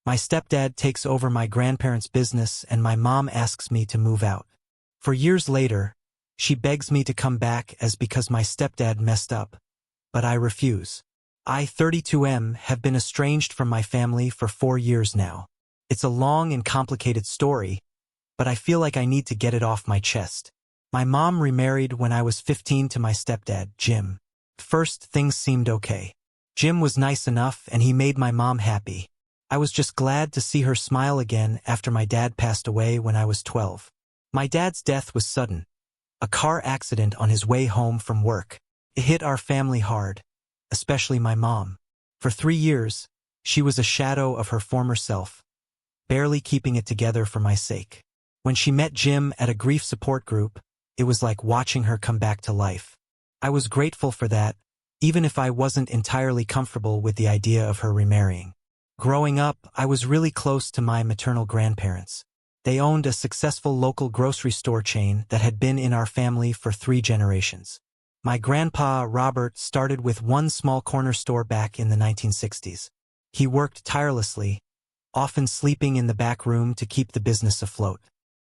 My stepdad takes over my grandparents' business and my mom asks me to move out. For years later, she begs me to come back because my stepdad messed up, but I refuse. I, 32M, have been estranged from my family for 4 years now. It's a long and complicated story, but I feel like I need to get it off my chest. My mom remarried when I was 15 to my stepdad, Jim. First, things seemed okay. Jim was nice enough and he made my mom happy. I was just glad to see her smile again after my dad passed away when I was 12. My dad's death was sudden. A car accident on his way home from work. It hit our family hard, especially my mom. For 3 years, she was a shadow of her former self, barely keeping it together for my sake. When she met Jim at a grief support group, it was like watching her come back to life. I was grateful for that, even if I wasn't entirely comfortable with the idea of her remarrying. Growing up, I was really close to my maternal grandparents. They owned a successful local grocery store chain that had been in our family for 3 generations. My grandpa, Robert, started with one small corner store back in the 1960s. He worked tirelessly, often sleeping in the back room to keep the business afloat.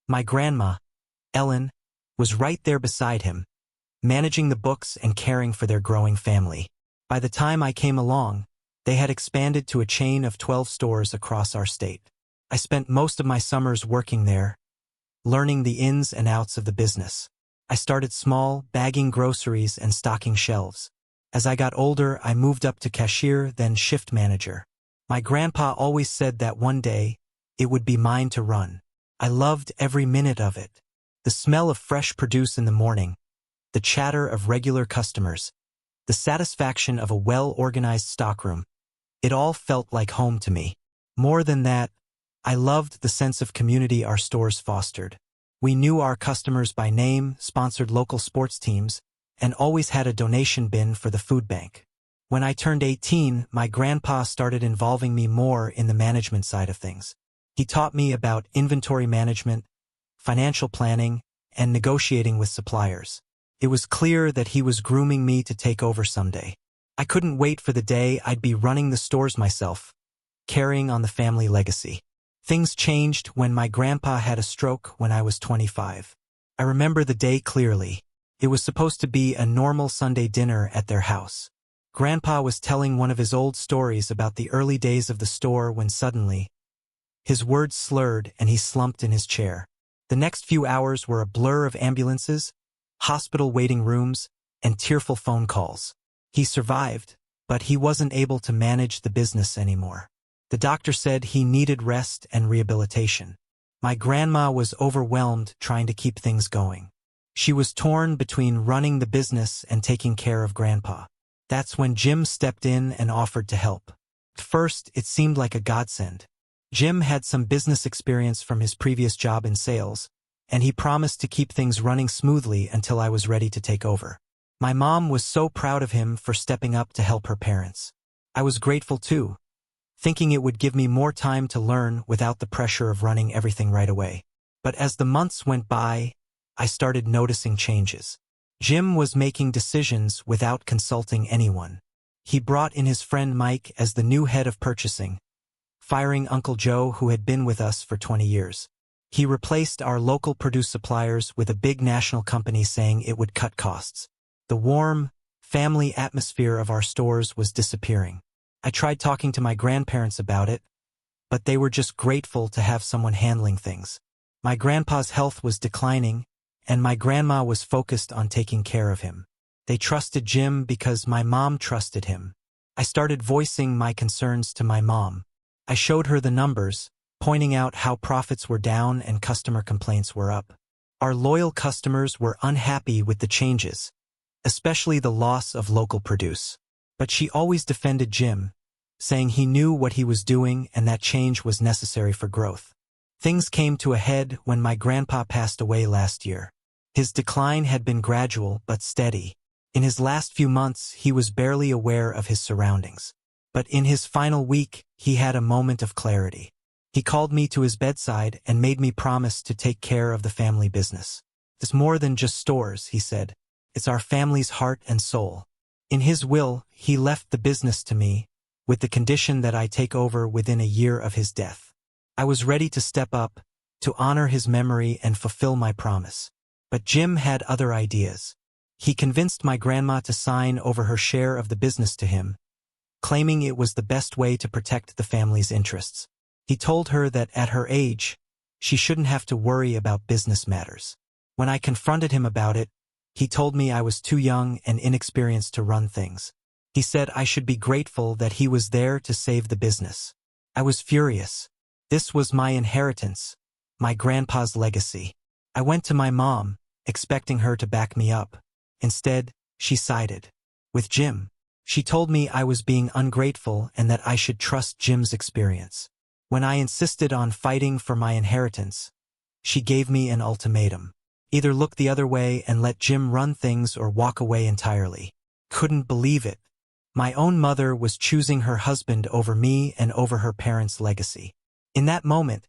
My grandma, Ellen, was right there beside him, managing the books and caring for their growing family. By the time I came along, they had expanded to a chain of 12 stores across our state. I spent most of my summers working there, learning the ins and outs of the business. I started small, bagging groceries and stocking shelves. As I got older, I moved up to cashier, then shift manager. My grandpa always said that one day, it would be mine to run. I loved every minute of it. The smell of fresh produce in the morning, the chatter of regular customers, the satisfaction of a well-organized stockroom. It all felt like home to me. More than that, I loved the sense of community our stores fostered. We knew our customers by name, sponsored local sports teams, and always had a donation bin for the food bank. When I turned 18, my grandpa started involving me more in the management side of things. He taught me about inventory management, financial planning, and negotiating with suppliers. It was clear that he was grooming me to take over someday. I couldn't wait for the day I'd be running the stores myself, carrying on the family legacy. Things changed when my grandpa had a stroke when I was 25. I remember the day clearly. It was supposed to be a normal Sunday dinner at their house. Grandpa was telling one of his old stories about the early days of the store when suddenly, his words slurred and he slumped in his chair. The next few hours were a blur of ambulances, hospital waiting rooms, and tearful phone calls. He survived, but he wasn't able to manage the business anymore. The doctor said he needed rest and rehabilitation. My grandma was overwhelmed trying to keep things going. She was torn between running the business and taking care of Grandpa. That's when Jim stepped in and offered to help. At first, it seemed like a godsend. Jim had some business experience from his previous job in sales, and he promised to keep things running smoothly until I was ready to take over. My mom was so proud of him for stepping up to help her parents. I was grateful too, thinking it would give me more time to learn without the pressure of running everything right away. But as the months went by, I started noticing changes. Jim was making decisions without consulting anyone. He brought in his friend Mike as the new head of purchasing, firing Uncle Joe, who had been with us for 20 years. He replaced our local produce suppliers with a big national company, saying it would cut costs. The warm, family atmosphere of our stores was disappearing. I tried talking to my grandparents about it, but they were just grateful to have someone handling things. My grandpa's health was declining, and my grandma was focused on taking care of him. They trusted Jim because my mom trusted him. I started voicing my concerns to my mom. I showed her the numbers, pointing out how profits were down and customer complaints were up. Our loyal customers were unhappy with the changes, especially the loss of local produce. But she always defended Jim, saying he knew what he was doing and that change was necessary for growth. Things came to a head when my grandpa passed away last year. His decline had been gradual but steady. In his last few months, he was barely aware of his surroundings. But in his final week, he had a moment of clarity. He called me to his bedside and made me promise to take care of the family business. "It's more than just stores," he said. "It's our family's heart and soul." In his will, he left the business to me, with the condition that I take over within a year of his death. I was ready to step up, to honor his memory and fulfill my promise. But Jim had other ideas. He convinced my grandma to sign over her share of the business to him, claiming it was the best way to protect the family's interests. He told her that at her age, she shouldn't have to worry about business matters. When I confronted him about it, he told me I was too young and inexperienced to run things. He said I should be grateful that he was there to save the business. I was furious. This was my inheritance, my grandpa's legacy. I went to my mom, expecting her to back me up. Instead, she sided with Jim. She told me I was being ungrateful and that I should trust Jim's experience. When I insisted on fighting for my inheritance, she gave me an ultimatum. Either look the other way and let Jim run things or walk away entirely. Couldn't believe it. My own mother was choosing her husband over me and over her parents' legacy. In that moment,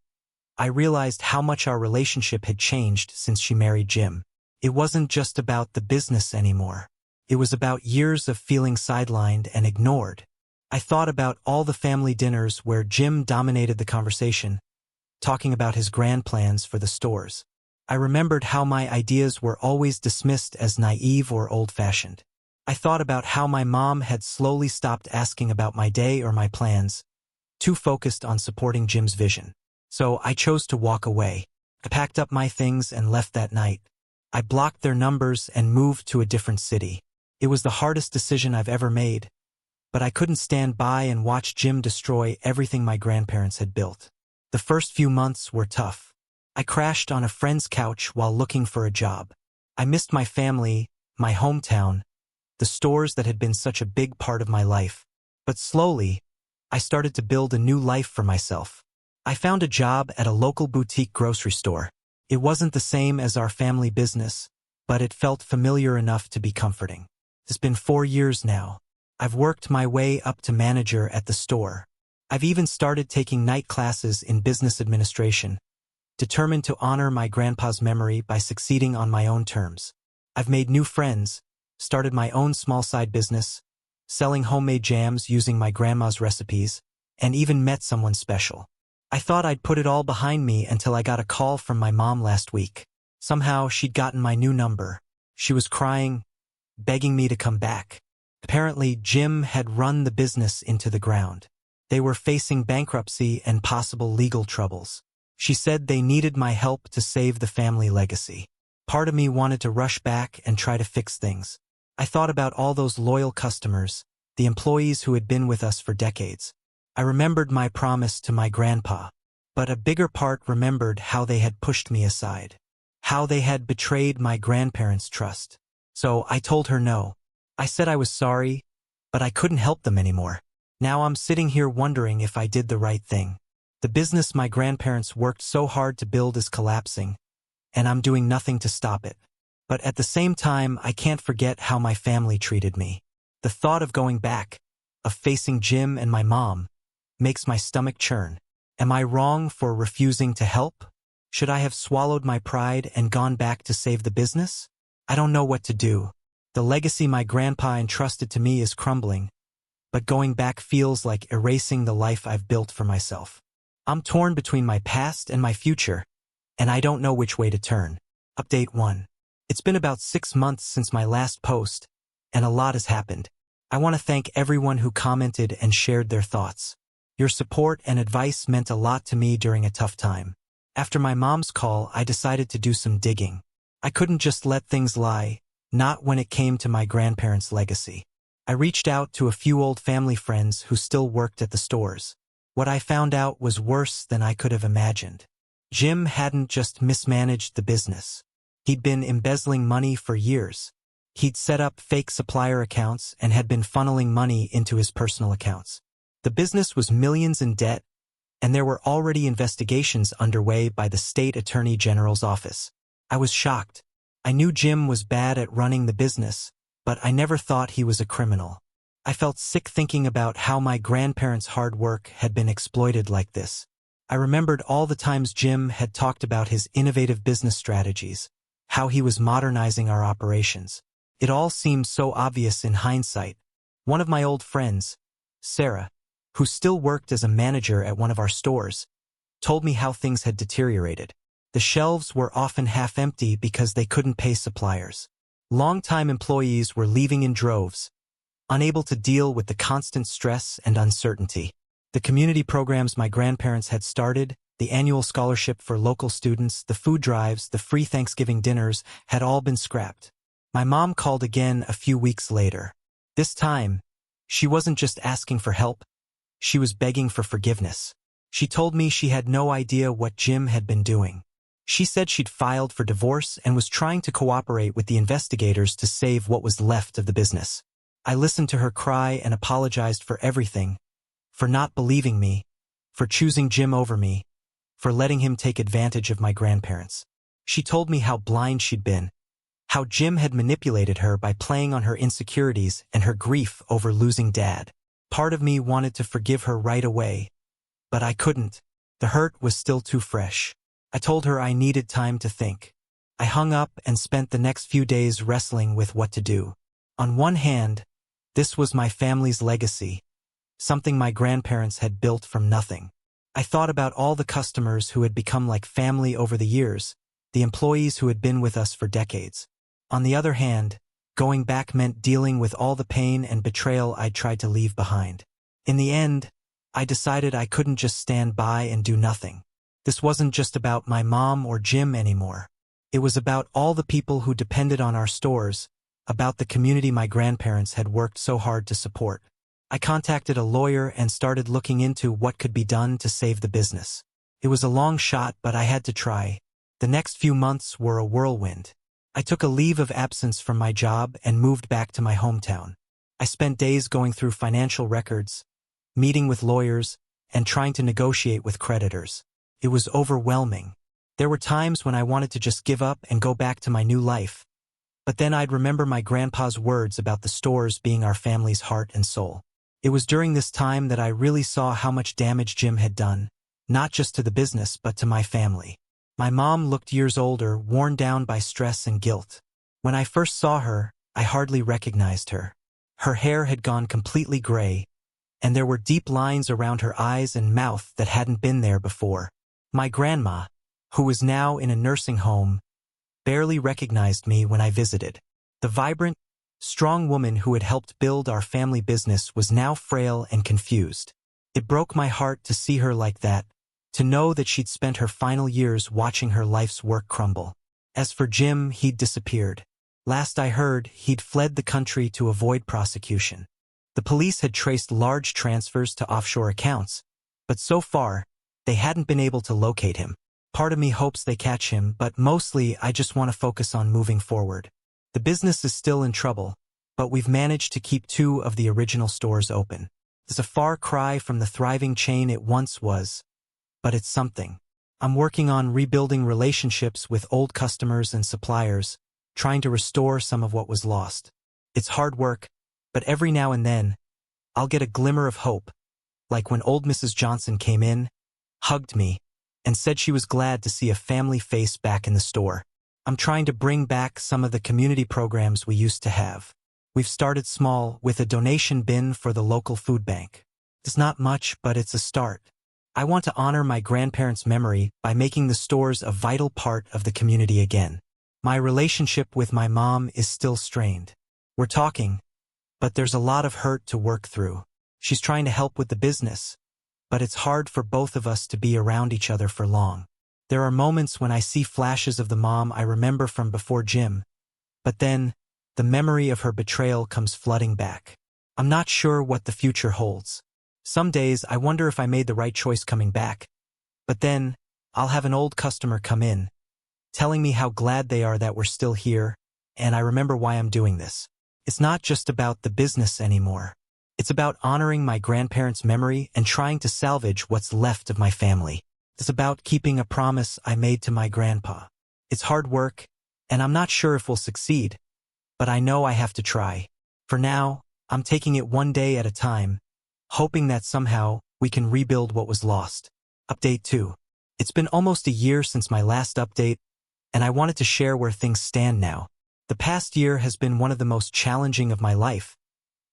I realized how much our relationship had changed since she married Jim. It wasn't just about the business anymore. It was about years of feeling sidelined and ignored. I thought about all the family dinners where Jim dominated the conversation, talking about his grand plans for the stores. I remembered how my ideas were always dismissed as naive or old-fashioned. I thought about how my mom had slowly stopped asking about my day or my plans, too focused on supporting Jim's vision. So I chose to walk away. I packed up my things and left that night. I blocked their numbers and moved to a different city. It was the hardest decision I've ever made, but I couldn't stand by and watch Jim destroy everything my grandparents had built. The first few months were tough. I crashed on a friend's couch while looking for a job. I missed my family, my hometown, the stores that had been such a big part of my life. But slowly, I started to build a new life for myself. I found a job at a local boutique grocery store. It wasn't the same as our family business, but it felt familiar enough to be comforting. It's been 4 years now. I've worked my way up to manager at the store. I've even started taking night classes in business administration, determined to honor my grandpa's memory by succeeding on my own terms. I've made new friends, started my own small side business, selling homemade jams using my grandma's recipes, and even met someone special. I thought I'd put it all behind me until I got a call from my mom last week. Somehow she'd gotten my new number. She was crying, begging me to come back. Apparently, Jim had run the business into the ground. They were facing bankruptcy and possible legal troubles. She said they needed my help to save the family legacy. Part of me wanted to rush back and try to fix things. I thought about all those loyal customers, the employees who had been with us for decades. I remembered my promise to my grandpa, but a bigger part remembered how they had pushed me aside, how they had betrayed my grandparents' trust. So I told her no. I said I was sorry, but I couldn't help them anymore. Now I'm sitting here wondering if I did the right thing. The business my grandparents worked so hard to build is collapsing, and I'm doing nothing to stop it. But at the same time, I can't forget how my family treated me. The thought of going back, of facing Jim and my mom, makes my stomach churn. Am I wrong for refusing to help? Should I have swallowed my pride and gone back to save the business? I don't know what to do. The legacy my grandpa entrusted to me is crumbling, but going back feels like erasing the life I've built for myself. I'm torn between my past and my future, and I don't know which way to turn. Update 1. It's been about 6 months since my last post, and a lot has happened. I want to thank everyone who commented and shared their thoughts. Your support and advice meant a lot to me during a tough time. After my mom's call, I decided to do some digging. I couldn't just let things lie, not when it came to my grandparents' legacy. I reached out to a few old family friends who still worked at the stores. What I found out was worse than I could have imagined. Jim hadn't just mismanaged the business. He'd been embezzling money for years. He'd set up fake supplier accounts and had been funneling money into his personal accounts. The business was millions in debt, and there were already investigations underway by the state attorney general's office. I was shocked. I knew Jim was bad at running the business, but I never thought he was a criminal. I felt sick thinking about how my grandparents' hard work had been exploited like this. I remembered all the times Jim had talked about his innovative business strategies, how he was modernizing our operations. It all seemed so obvious in hindsight. One of my old friends, Sarah, who still worked as a manager at one of our stores, told me how things had deteriorated. The shelves were often half empty because they couldn't pay suppliers. Long-time employees were leaving in droves, unable to deal with the constant stress and uncertainty. The community programs my grandparents had started, the annual scholarship for local students, the food drives, the free Thanksgiving dinners, had all been scrapped. My mom called again a few weeks later. This time, she wasn't just asking for help, she was begging for forgiveness. She told me she had no idea what Jim had been doing. She said she'd filed for divorce and was trying to cooperate with the investigators to save what was left of the business. I listened to her cry and apologized for everything, for not believing me, for choosing Jim over me, for letting him take advantage of my grandparents. She told me how blind she'd been, how Jim had manipulated her by playing on her insecurities and her grief over losing Dad. Part of me wanted to forgive her right away, but I couldn't. The hurt was still too fresh. I told her I needed time to think. I hung up and spent the next few days wrestling with what to do. On one hand, this was my family's legacy, something my grandparents had built from nothing. I thought about all the customers who had become like family over the years, the employees who had been with us for decades. On the other hand, going back meant dealing with all the pain and betrayal I'd tried to leave behind. In the end, I decided I couldn't just stand by and do nothing. This wasn't just about my mom or Jim anymore. It was about all the people who depended on our stores, about the community my grandparents had worked so hard to support. I contacted a lawyer and started looking into what could be done to save the business. It was a long shot, but I had to try. The next few months were a whirlwind. I took a leave of absence from my job and moved back to my hometown. I spent days going through financial records, meeting with lawyers, and trying to negotiate with creditors. It was overwhelming. There were times when I wanted to just give up and go back to my new life. But then I'd remember my grandpa's words about the stores being our family's heart and soul. It was during this time that I really saw how much damage Jim had done, not just to the business but to my family. My mom looked years older, worn down by stress and guilt. When I first saw her, I hardly recognized her. Her hair had gone completely gray, and there were deep lines around her eyes and mouth that hadn't been there before. My grandma, who was now in a nursing home, barely recognized me when I visited. The vibrant, strong woman who had helped build our family business was now frail and confused. It broke my heart to see her like that, to know that she'd spent her final years watching her life's work crumble. As for Jim, he'd disappeared. Last I heard, he'd fled the country to avoid prosecution. The police had traced large transfers to offshore accounts, but so far, they hadn't been able to locate him. Part of me hopes they catch him, but mostly I just want to focus on moving forward. The business is still in trouble, but we've managed to keep 2 of the original stores open. It's a far cry from the thriving chain it once was, but it's something. I'm working on rebuilding relationships with old customers and suppliers, trying to restore some of what was lost. It's hard work, but every now and then, I'll get a glimmer of hope, like when old Mrs. Johnson came in, hugged me, and said she was glad to see a family face back in the store. I'm trying to bring back some of the community programs we used to have. We've started small with a donation bin for the local food bank. It's not much, but it's a start. I want to honor my grandparents' memory by making the stores a vital part of the community again. My relationship with my mom is still strained. We're talking, but there's a lot of hurt to work through. She's trying to help with the business, but it's hard for both of us to be around each other for long. There are moments when I see flashes of the mom I remember from before Jim, but then the memory of her betrayal comes flooding back. I'm not sure what the future holds. Some days I wonder if I made the right choice coming back, but then I'll have an old customer come in, telling me how glad they are that we're still here, and I remember why I'm doing this. It's not just about the business anymore. It's about honoring my grandparents' memory and trying to salvage what's left of my family. It's about keeping a promise I made to my grandpa. It's hard work, and I'm not sure if we'll succeed, but I know I have to try. For now, I'm taking it one day at a time, hoping that somehow we can rebuild what was lost. Update 2. It's been almost a year since my last update, and I wanted to share where things stand now. The past year has been one of the most challenging of my life,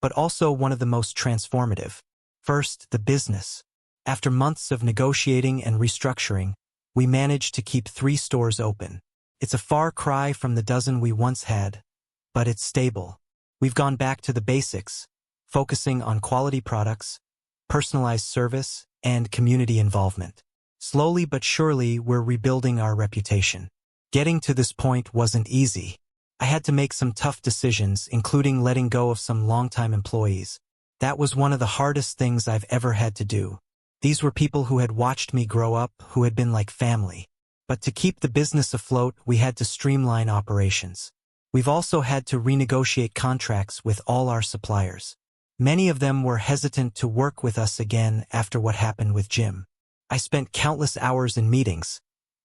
but also one of the most transformative. First, the business. After months of negotiating and restructuring, we managed to keep 3 stores open. It's a far cry from the dozen we once had, but it's stable. We've gone back to the basics, focusing on quality products, personalized service, and community involvement. Slowly but surely, we're rebuilding our reputation. Getting to this point wasn't easy. I had to make some tough decisions, including letting go of some longtime employees. That was one of the hardest things I've ever had to do. These were people who had watched me grow up, who had been like family. But to keep the business afloat, we had to streamline operations. We've also had to renegotiate contracts with all our suppliers. Many of them were hesitant to work with us again after what happened with Jim. I spent countless hours in meetings,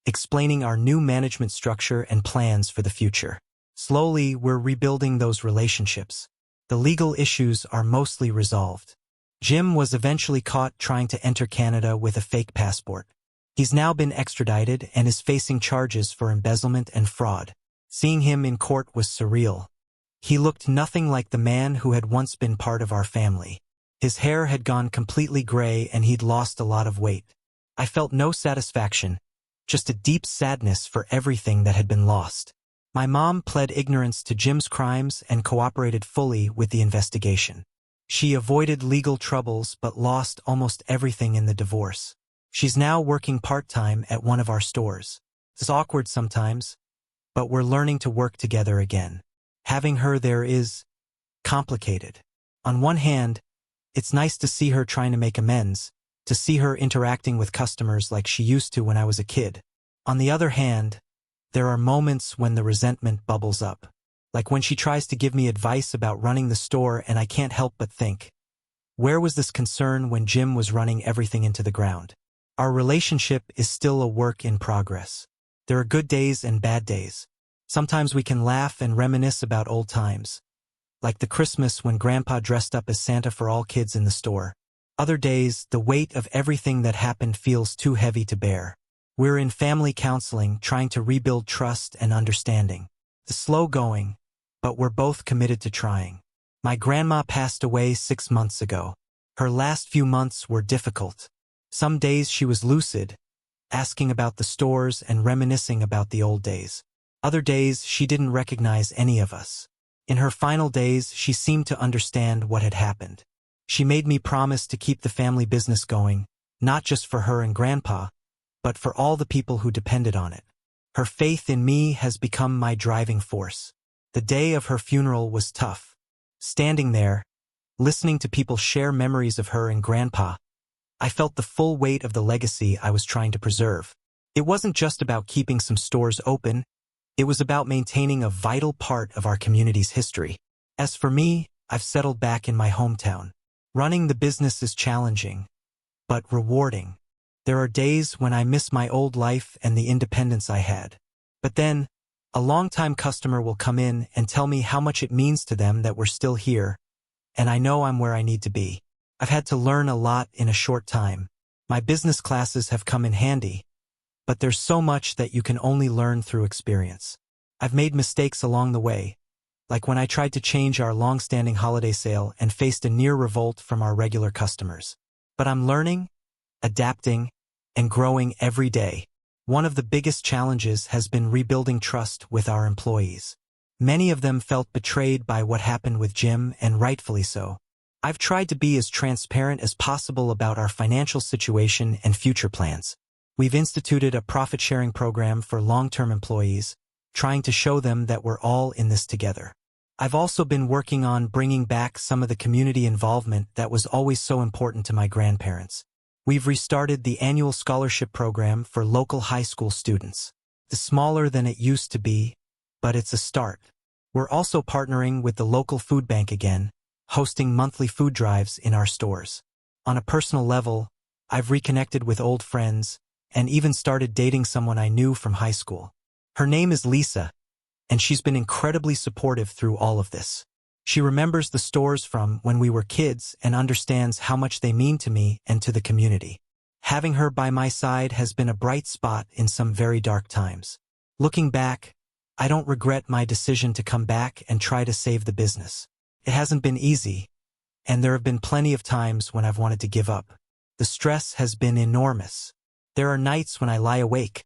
explaining our new management structure and plans for the future. Slowly, we're rebuilding those relationships. The legal issues are mostly resolved. Jim was eventually caught trying to enter Canada with a fake passport. He's now been extradited and is facing charges for embezzlement and fraud. Seeing him in court was surreal. He looked nothing like the man who had once been part of our family. His hair had gone completely gray and he'd lost a lot of weight. I felt no satisfaction, just a deep sadness for everything that had been lost. My mom pled ignorance to Jim's crimes and cooperated fully with the investigation. She avoided legal troubles but lost almost everything in the divorce. She's now working part-time at one of our stores. It's awkward sometimes, but we're learning to work together again. Having her there is complicated. On one hand, it's nice to see her trying to make amends, to see her interacting with customers like she used to when I was a kid. On the other hand, there are moments when the resentment bubbles up. Like when she tries to give me advice about running the store and I can't help but think, where was this concern when Jim was running everything into the ground? Our relationship is still a work in progress. There are good days and bad days. Sometimes we can laugh and reminisce about old times, like the Christmas when Grandpa dressed up as Santa for all kids in the store. Other days, the weight of everything that happened feels too heavy to bear. We're in family counseling, trying to rebuild trust and understanding. It's slow going, but we're both committed to trying. My grandma passed away 6 months ago. Her last few months were difficult. Some days she was lucid, asking about the stores and reminiscing about the old days. Other days she didn't recognize any of us. In her final days, she seemed to understand what had happened. She made me promise to keep the family business going, not just for her and Grandpa, but for all the people who depended on it. Her faith in me has become my driving force. The day of her funeral was tough. Standing there, listening to people share memories of her and Grandpa, I felt the full weight of the legacy I was trying to preserve. It wasn't just about keeping some stores open, it was about maintaining a vital part of our community's history. As for me, I've settled back in my hometown. Running the business is challenging, but rewarding. There are days when I miss my old life and the independence I had. But then, a longtime customer will come in and tell me how much it means to them that we're still here, and I know I'm where I need to be. I've had to learn a lot in a short time. My business classes have come in handy, but there's so much that you can only learn through experience. I've made mistakes along the way, like when I tried to change our long-standing holiday sale and faced a near revolt from our regular customers. But I'm learning, adapting, and growing every day. One of the biggest challenges has been rebuilding trust with our employees. Many of them felt betrayed by what happened with Jim, and rightfully so. I've tried to be as transparent as possible about our financial situation and future plans. We've instituted a profit-sharing program for long-term employees, trying to show them that we're all in this together. I've also been working on bringing back some of the community involvement that was always so important to my grandparents. We've restarted the annual scholarship program for local high school students. It's smaller than it used to be, but it's a start. We're also partnering with the local food bank again, hosting monthly food drives in our stores. On a personal level, I've reconnected with old friends and even started dating someone I knew from high school. Her name is Lisa, and she's been incredibly supportive through all of this. She remembers the stores from when we were kids and understands how much they mean to me and to the community. Having her by my side has been a bright spot in some very dark times. Looking back, I don't regret my decision to come back and try to save the business. It hasn't been easy, And there have been plenty of times when I've wanted to give up. The stress has been enormous. There are nights when I lie awake,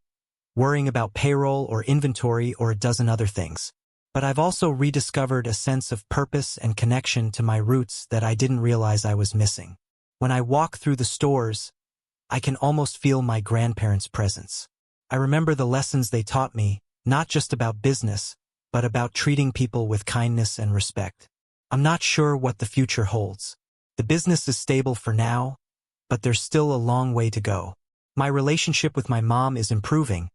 worrying about payroll or inventory or a dozen other things. But I've also rediscovered a sense of purpose and connection to my roots that I didn't realize I was missing. When I walk through the stores, I can almost feel my grandparents' presence. I remember the lessons they taught me, not just about business, but about treating people with kindness and respect. I'm not sure what the future holds. The business is stable for now, but there's still a long way to go. My relationship with my mom is improving,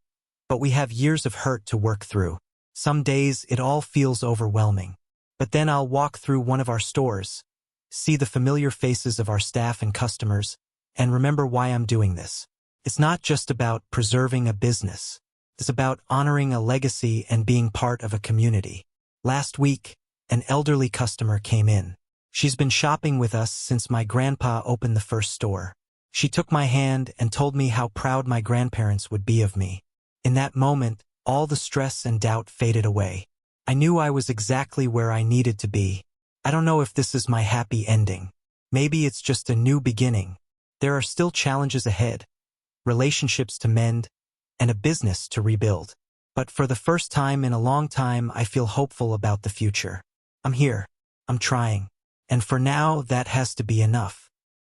but we have years of hurt to work through. Some days it all feels overwhelming. But then I'll walk through one of our stores, see the familiar faces of our staff and customers, and remember why I'm doing this. It's not just about preserving a business. It's about honoring a legacy and being part of a community. Last week, an elderly customer came in. She's been shopping with us since my grandpa opened the first store. She took my hand and told me how proud my grandparents would be of me. In that moment, all the stress and doubt faded away. I knew I was exactly where I needed to be. I don't know if this is my happy ending. Maybe it's just a new beginning. There are still challenges ahead, relationships to mend, and a business to rebuild. But for the first time in a long time, I feel hopeful about the future. I'm here. I'm trying. And for now, that has to be enough.